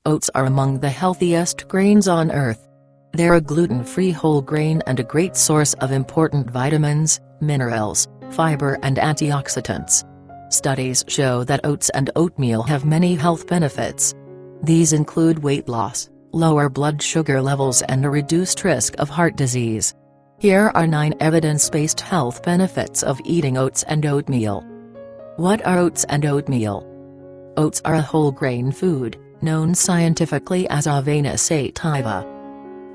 Oats are among the healthiest grains on earth. They're a gluten-free whole grain and a great source of important vitamins, minerals, fiber and antioxidants. Studies show that oats and oatmeal have many health benefits. These include weight loss, lower blood sugar levels and a reduced risk of heart disease. Here are 9 evidence-based health benefits of eating oats and oatmeal. What are oats and oatmeal? Oats are a whole grain food, known scientifically as Avena sativa.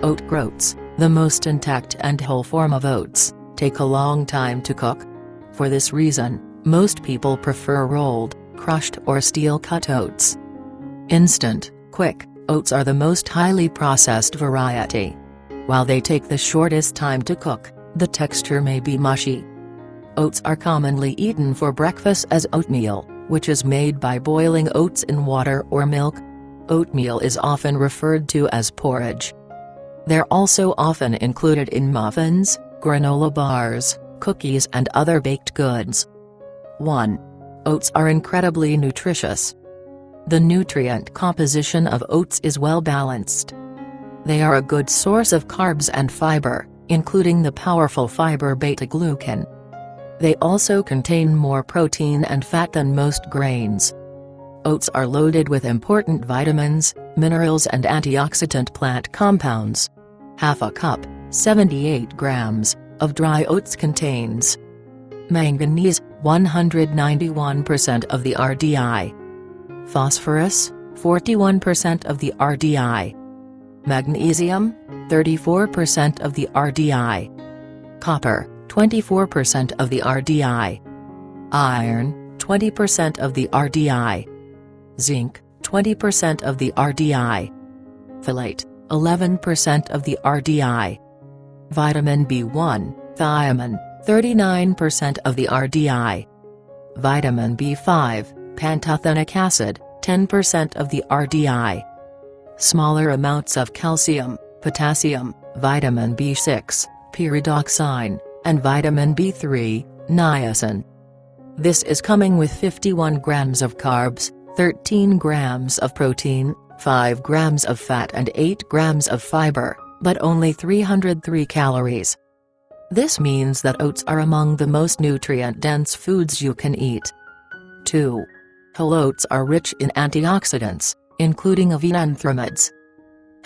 Oat groats, the most intact and whole form of oats, take a long time to cook. For this reason, most people prefer rolled, crushed or steel-cut oats. Instant, quick, oats are the most highly processed variety. While they take the shortest time to cook, the texture may be mushy. Oats are commonly eaten for breakfast as oatmeal, which is made by boiling oats in water or milk. Oatmeal is often referred to as porridge. They're also often included in muffins, granola bars, cookies and other baked goods. 1. Oats are incredibly nutritious. The nutrient composition of oats is well balanced. They are a good source of carbs and fiber, including the powerful fiber beta-glucan. They also contain more protein and fat than most grains. Oats are loaded with important vitamins, minerals and antioxidant plant compounds. Half a cup, 78 grams, of dry oats contains manganese, 191% of the RDI. Phosphorus, 41% of the RDI. Magnesium, 34% of the RDI. Copper, 24% of the RDI. Iron, 20% of the RDI. Zinc, 20% of the RDI. Folate, 11% of the RDI. Vitamin B1, thiamine, 39% of the RDI. Vitamin B5, pantothenic acid, 10% of the RDI. Smaller amounts of calcium, potassium, vitamin B6, pyridoxine, and vitamin B3, niacin. This is coming with 51 grams of carbs, 13 grams of protein, 5 grams of fat and 8 grams of fiber, but only 303 calories. This means that oats are among the most nutrient-dense foods you can eat. 2. Whole oats are rich in antioxidants, including avenanthramides.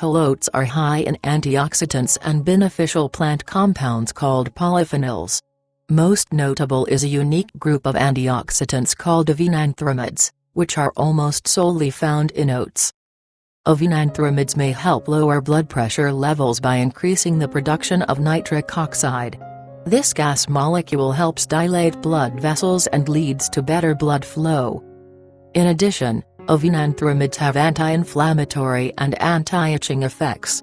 Whole oats are high in antioxidants and beneficial plant compounds called polyphenols. Most notable is a unique group of antioxidants called avenanthramides, which are almost solely found in oats. Avenanthramides may help lower blood pressure levels by increasing the production of nitric oxide. This gas molecule helps dilate blood vessels and leads to better blood flow. In addition, avenanthramides have anti-inflammatory and anti-itching effects.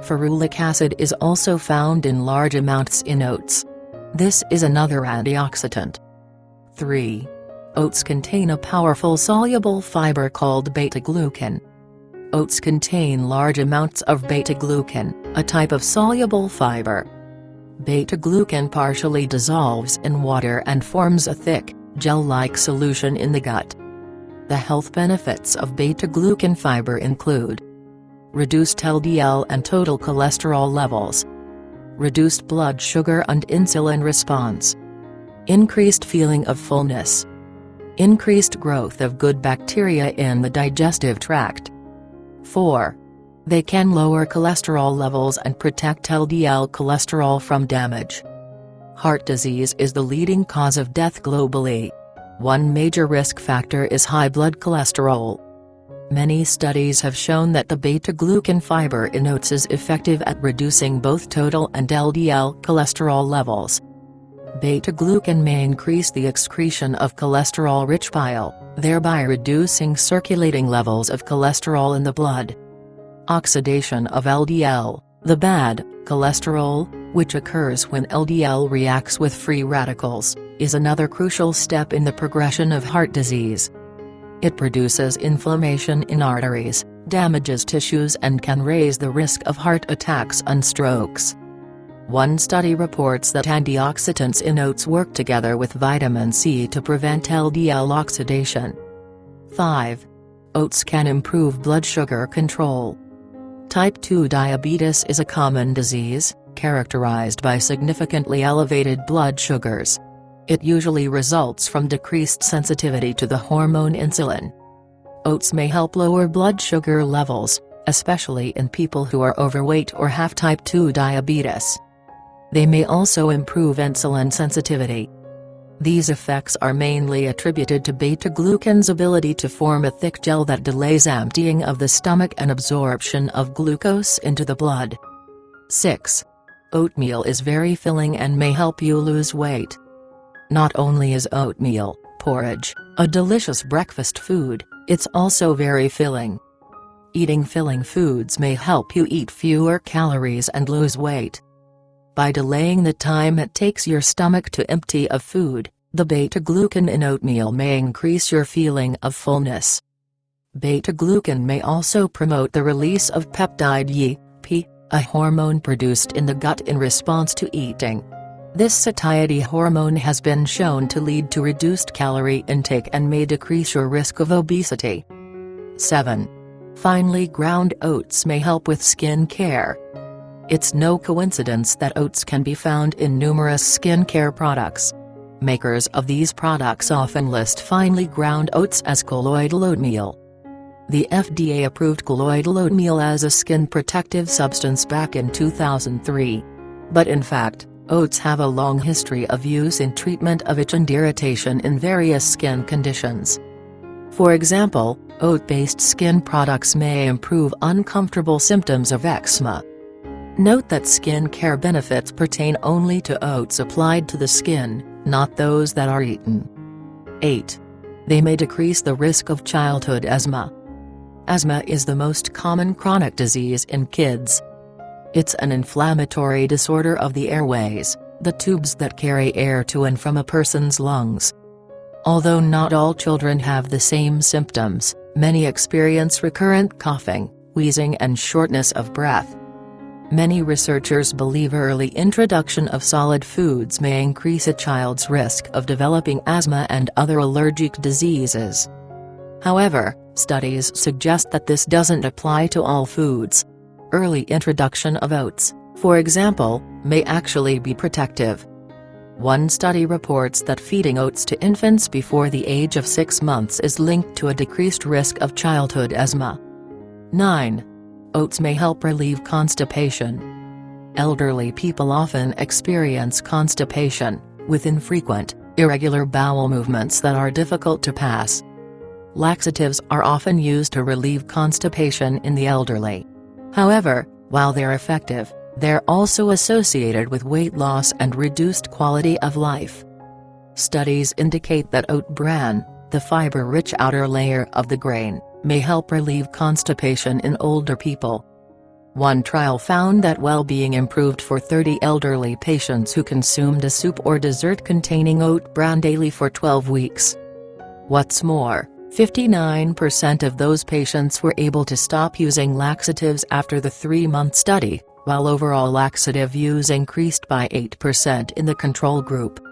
Ferulic acid is also found in large amounts in oats. This is another antioxidant. 3. Oats contain a powerful soluble fiber called beta-glucan. Oats contain large amounts of beta-glucan, a type of soluble fiber. Beta-glucan partially dissolves in water and forms a thick, gel-like solution in the gut. The health benefits of beta-glucan fiber include reduced LDL and total cholesterol levels, reduced blood sugar and insulin response, increased feeling of fullness, increased growth of good bacteria in the digestive tract. 4. They can lower cholesterol levels and protect LDL cholesterol from damage. Heart disease is the leading cause of death globally. One major risk factor is high blood cholesterol. Many studies have shown that the beta-glucan fiber in oats is effective at reducing both total and LDL cholesterol levels. Beta-glucan may increase the excretion of cholesterol-rich bile, thereby reducing circulating levels of cholesterol in the blood. Oxidation of LDL, the bad cholesterol, which occurs when LDL reacts with free radicals, is another crucial step in the progression of heart disease. It produces inflammation in arteries, damages tissues and can raise the risk of heart attacks and strokes. One study reports that antioxidants in oats work together with vitamin C to prevent LDL oxidation. 5. Oats can improve blood sugar control. Type 2 diabetes is a common disease, characterized by significantly elevated blood sugars. It usually results from decreased sensitivity to the hormone insulin. Oats may help lower blood sugar levels, especially in people who are overweight or have type 2 diabetes. They may also improve insulin sensitivity. These effects are mainly attributed to beta-glucan's ability to form a thick gel that delays emptying of the stomach and absorption of glucose into the blood. 6. Oatmeal is very filling and may help you lose weight. Not only is oatmeal, porridge, a delicious breakfast food, it's also very filling. Eating filling foods may help you eat fewer calories and lose weight. By delaying the time it takes your stomach to empty of food, the beta-glucan in oatmeal may increase your feeling of fullness. Beta-glucan may also promote the release of peptide YP, a hormone produced in the gut in response to eating. This satiety hormone has been shown to lead to reduced calorie intake and may decrease your risk of obesity. 7. Finely ground oats may help with skin care. It's no coincidence that oats can be found in numerous skincare products. Makers of these products often list finely ground oats as colloidal oatmeal. The FDA approved colloidal oatmeal as a skin protective substance back in 2003. But in fact, oats have a long history of use in treatment of itch and irritation in various skin conditions. For example, oat-based skin products may improve uncomfortable symptoms of eczema. Note that skin care benefits pertain only to oats applied to the skin, not those that are eaten. 8. They may decrease the risk of childhood asthma. Asthma is the most common chronic disease in kids. It's an inflammatory disorder of the airways, the tubes that carry air to and from a person's lungs. Although not all children have the same symptoms, many experience recurrent coughing, wheezing and shortness of breath. Many researchers believe early introduction of solid foods may increase a child's risk of developing asthma and other allergic diseases. However, studies suggest that this doesn't apply to all foods. Early introduction of oats, for example, may actually be protective. One study reports that feeding oats to infants before the age of 6 months is linked to a decreased risk of childhood asthma. 9. Oats may help relieve constipation. Elderly people often experience constipation, with infrequent, irregular bowel movements that are difficult to pass. Laxatives are often used to relieve constipation in the elderly. However, while they're effective, they're also associated with weight loss and reduced quality of life. Studies indicate that oat bran, the fiber-rich outer layer of the grain, may help relieve constipation in older people. One trial found that well-being improved for 30 elderly patients who consumed a soup or dessert containing oat bran daily for 12 weeks. What's more, 59% of those patients were able to stop using laxatives after the 3-month study, while overall laxative use increased by 8% in the control group.